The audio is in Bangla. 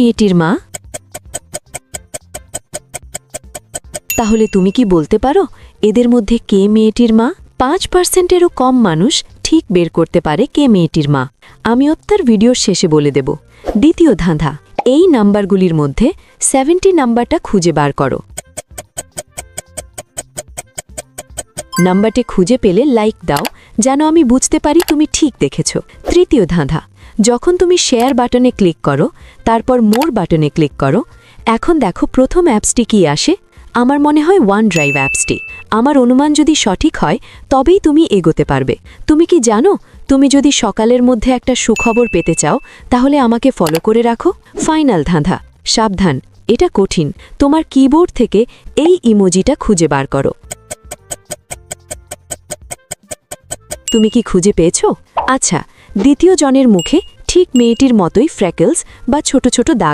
মেয়েটির মা? তাহলে তুমি কি বলতে পারো এদের মধ্যে কে মেয়েটির মা? 5%-এরও কম মানুষ ঠিক বের করতে পারে কে মেয়েটির মা। আমি উত্তর ভিডিওর শেষে বলে দেব। দ্বিতীয় ধাঁধা, এই নাম্বারগুলির মধ্যে 70 নাম্বারটা খুঁজে বার করো। নাম্বারটি খুঁজে পেলে লাইক দাও, যেন আমি বুঝতে পারি তুমি ঠিক দেখেছ। তৃতীয় ধাঁধা, যখন তুমি শেয়ার বাটনে ক্লিক করো, তারপর মোর বাটনে ক্লিক করো, এখন দেখো প্রথম অ্যাপসটি কি আসে। আমার মনে হয় OneDrive অ্যাপসটি। আমার অনুমান যদি সঠিক হয় তবেই তুমি এগোতে পারবে। তুমি কি জানো, তুমি যদি সকালের মধ্যে একটা সুখবর পেতে চাও তাহলে আমাকে ফলো করে রাখো। ফাইনাল ধাঁধা, সাবধান, এটা কঠিন। তোমার কিবোর্ড থেকে এই ইমোজিটা খুঁজে বার করো। তুমি কি খুঁজে পেয়েছো? আচ্ছা, দ্বিতীয় জনের মুখে ঠিক মেয়েটির মতোই ফ্র্যাকেলস বা ছোট ছোট দাগ।